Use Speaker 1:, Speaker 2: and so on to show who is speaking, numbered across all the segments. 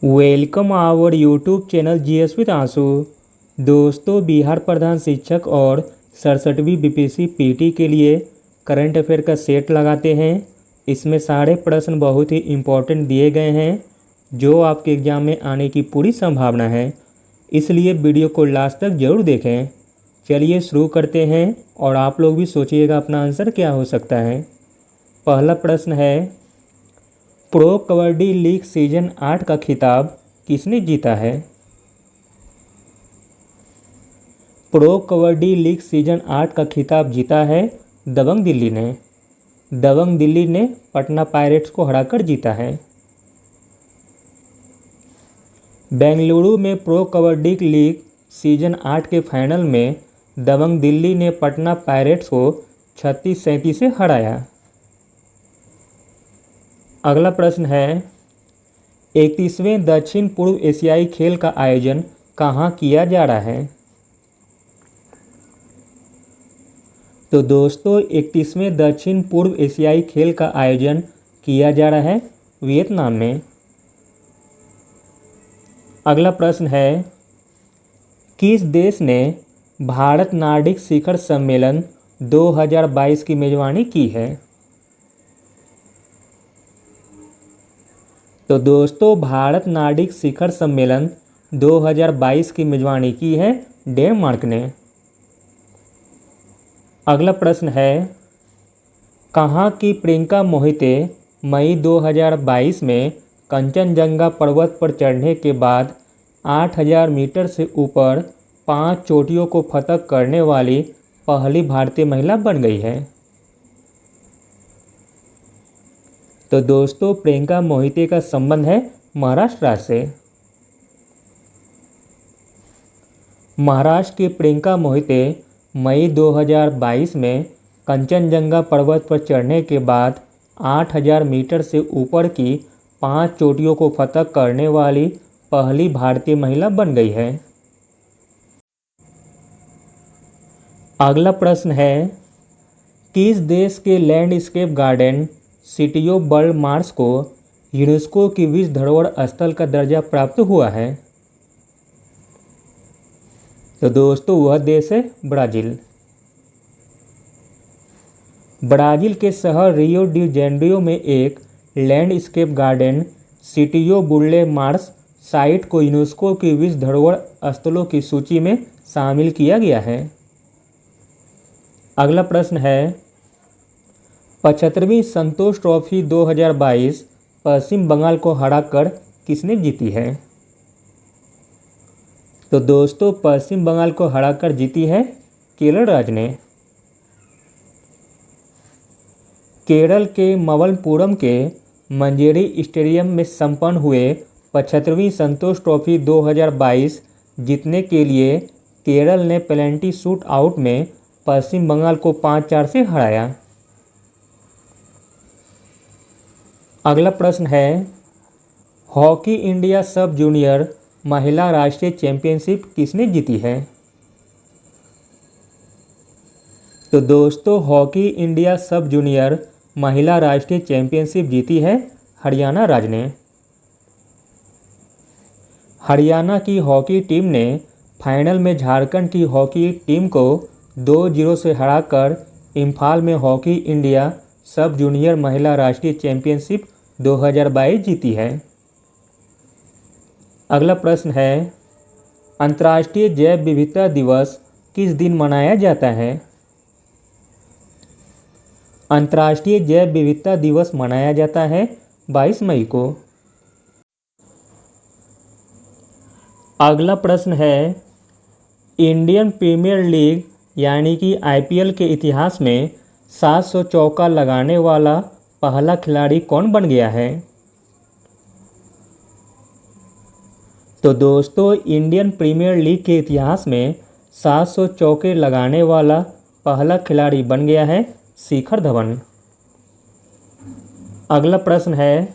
Speaker 1: Welcome our YouTube channel GS with Aansu. दोस्तों, बिहार प्रधान शिक्षक और 67वीं बीपीएससी पीटी के लिए करंट अफेयर का सेट लगाते हैं। इसमें सारे प्रश्न बहुत ही इम्पोर्टेंट दिए गए हैं जो आपके एग्ज़ाम में आने की पूरी संभावना है, इसलिए वीडियो को लास्ट तक ज़रूर देखें। चलिए शुरू करते हैं और आप लोग भी सोचिएगा अपना आंसर क्या हो सकता है। पहला प्रश्न है, प्रो कबड्डी लीग सीजन 8 का खिताब किसने जीता है? प्रो कबड्डी लीग सीजन 8 का खिताब जीता है दबंग दिल्ली ने। दबंग दिल्ली ने पटना पायरेट्स को हराकर जीता है। बेंगलुरु में प्रो कबड्डी लीग सीजन 8 के फाइनल में दबंग दिल्ली ने पटना पायरेट्स को 36-37 से हराया। अगला प्रश्न है, 31वें दक्षिण पूर्व एशियाई खेल का आयोजन कहाँ किया जा रहा है? तो दोस्तों, 31वें दक्षिण पूर्व एशियाई खेल का आयोजन किया जा रहा है वियतनाम में। अगला प्रश्न है, किस देश ने भारत नार्डिक शिखर सम्मेलन 2022 की मेजबानी की है? तो दोस्तों, भारत नार्डिक शिखर सम्मेलन 2022 की मेजबानी की है डेनमार्क ने। अगला प्रश्न है, कहाँ की प्रियंका मोहिते मई 2022 में कंचनजंगा पर्वत पर चढ़ने के बाद 8000 मीटर से ऊपर 5 चोटियों को फतह करने वाली पहली भारतीय महिला बन गई है? तो दोस्तों, प्रियंका मोहिते का संबंध है महाराष्ट्र राज्य से। महाराष्ट्र की प्रियंका मोहिते मई 2022 में कंचनजंगा पर्वत पर चढ़ने के बाद 8000 मीटर से ऊपर की 5 चोटियों को फतह करने वाली पहली भारतीय महिला बन गई है। अगला प्रश्न है, किस देश के landscape garden city of world Mars को यूनेस्को की विश्व धरोहर स्थल का दर्जा प्राप्त हुआ है? तो दोस्तों, वह देश है ब्राज़ील। ब्राज़ील के शहर रियो डी जेनेरियो में एक landscape garden city of world Mars site को यूनेस्को की विश्व धरोहर स्थलों की सूची में शामिल किया गया है। अगला प्रश्न है, 75वीं संतोष ट्रॉफी 2022 पश्चिम बंगाल को हराकर किसने जीती है? तो दोस्तों, पश्चिम बंगाल को हराकर जीती है केरल राज्य ने। केरल के मवलपुरम के मंजेरी स्टेडियम में संपन्न हुए 75वीं संतोष ट्रॉफी 2022 जीतने के लिए केरल ने पेनल्टी शूट आउट में पश्चिम बंगाल को 5-4 से हराया। अगला प्रश्न है, हॉकी इंडिया सब जूनियर महिला राष्ट्रीय चैंपियनशिप किसने जीती है? तो दोस्तों, हॉकी इंडिया सब जूनियर महिला राष्ट्रीय चैंपियनशिप जीती है हरियाणा राज्य ने। हरियाणा की हॉकी टीम ने फाइनल में झारखंड की हॉकी टीम को 2-0 से हराकर इम्फाल में हॉकी इंडिया सब जूनियर महिला राष्ट्रीय चैंपियनशिप 2022 जीती है। अगला प्रश्न है, अंतर्राष्ट्रीय जैव विविधता दिवस किस दिन मनाया जाता है? अंतर्राष्ट्रीय जैव विविधता दिवस मनाया जाता है 22 मई को। अगला प्रश्न है, इंडियन प्रीमियर लीग यानी कि आईपीएल के इतिहास में 700 चौका लगाने वाला पहला खिलाड़ी कौन बन गया है? तो दोस्तों, इंडियन प्रीमियर लीग के इतिहास में 700 चौके लगाने वाला पहला खिलाड़ी बन गया है शिखर धवन। अगला प्रश्न है,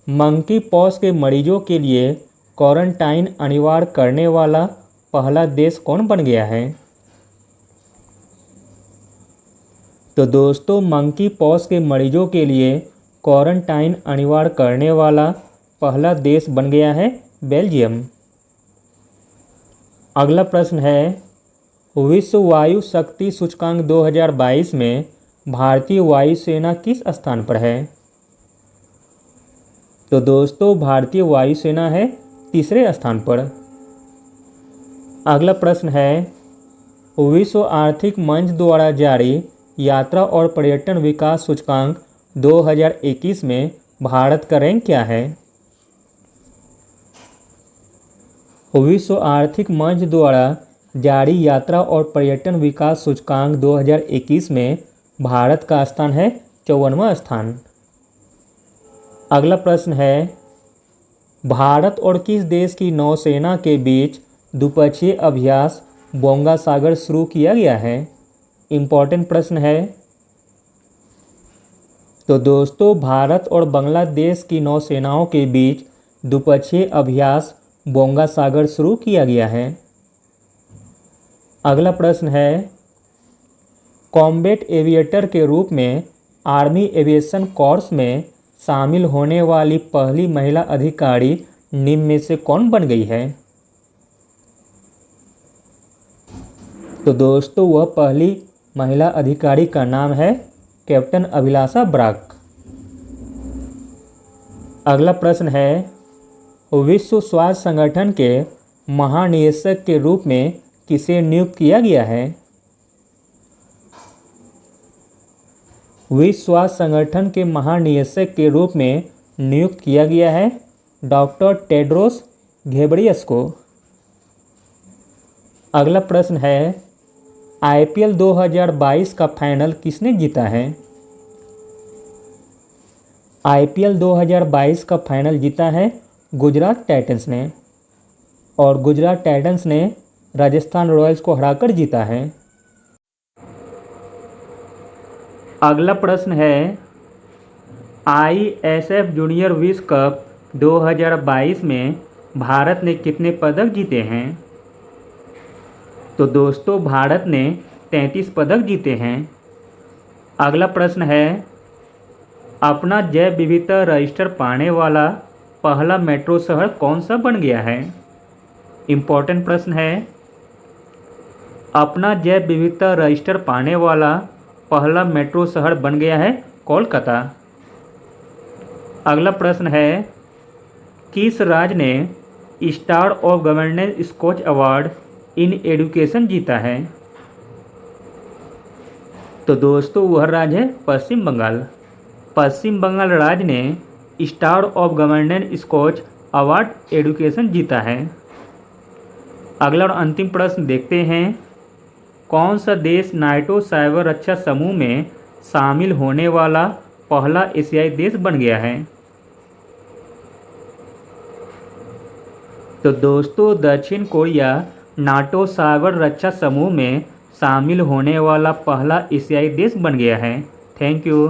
Speaker 1: मंकी पॉक्स के मरीजों के लिए क्वारंटाइन अनिवार्य करने वाला पहला देश कौन बन गया है? तो दोस्तों, मंकी पॉक्स के मरीजों के लिए क्वारंटाइन अनिवार्य करने वाला पहला देश बन गया है बेल्जियम। अगला प्रश्न है, विश्व वायु शक्ति सूचकांक 2022 में भारतीय वायुसेना किस स्थान पर है? तो दोस्तों भारतीय वायुसेना है तीसरे स्थान पर। अगला प्रश्न है, विश्व आर्थिक मंच द्वारा जारी यात्रा और पर्यटन विकास सूचकांक 2021 में भारत का रैंक क्या है? विश्व आर्थिक मंच द्वारा जारी यात्रा और पर्यटन विकास सूचकांक 2021 में भारत का स्थान है 54वां स्थान। अगला प्रश्न है, भारत और किस देश की नौसेना के बीच द्विपक्षीय अभ्यास बोंगा सागर शुरू किया गया है? इम्पोर्टेंट प्रश्न है। तो दोस्तों भारत और बांग्लादेश की नौसेनाओं के बीच द्विपक्षीय अभ्यास बोंगा सागर शुरू किया गया है। अगला प्रश्न है, कॉम्बैट एविएटर के रूप में आर्मी एविएशन कोर्स में शामिल होने वाली पहली महिला अधिकारी निम्न में से कौन बन गई है? तो दोस्तों वह पहली महिला अधिकारी का नाम है कैप्टन अभिलाषा बराक। अगला प्रश्न है, विश्व स्वास्थ्य संगठन के महानिदेशक के रूप में किसे नियुक्त किया गया है? विश्व स्वास्थ्य संगठन के महानिदेशक के रूप में नियुक्त किया गया है डॉक्टर टेड्रोस घेब्रेयेसस को। अगला प्रश्न है, आईपीएल 2022 का फाइनल किसने जीता है? आईपीएल 2022 का फाइनल जीता है गुजरात टाइटंस ने, और गुजरात टाइटंस ने राजस्थान रॉयल्स को हराकर जीता है। अगला प्रश्न है, आईएसएफ जूनियर विश्व कप 2022 में भारत ने कितने पदक जीते हैं? तो दोस्तों भारत ने 33 पदक जीते हैं। अगला प्रश्न है, अपना जैव विविधता रजिस्टर पाने वाला पहला मेट्रो शहर कौन सा बन गया है? इम्पोर्टेंट प्रश्न है। अपना जैव विविधता रजिस्टर पाने वाला पहला मेट्रो शहर बन गया है कोलकाता। अगला प्रश्न है, किस राज्य ने star of governance Skoch award in education जीता है? तो दोस्तों वह राज्य है पश्चिम बंगाल। पश्चिम बंगाल राज्य ने star of governance Skoch award education जीता है। अगला और अंतिम प्रश्न देखते हैं, कौन सा देश नाटो साइबर रक्षा समूह में शामिल होने वाला पहला एशियाई देश बन गया है? तो दोस्तों दक्षिण कोरिया नाटो साइबर रक्षा समूह में शामिल होने वाला पहला एशियाई देश बन गया है। Thank you.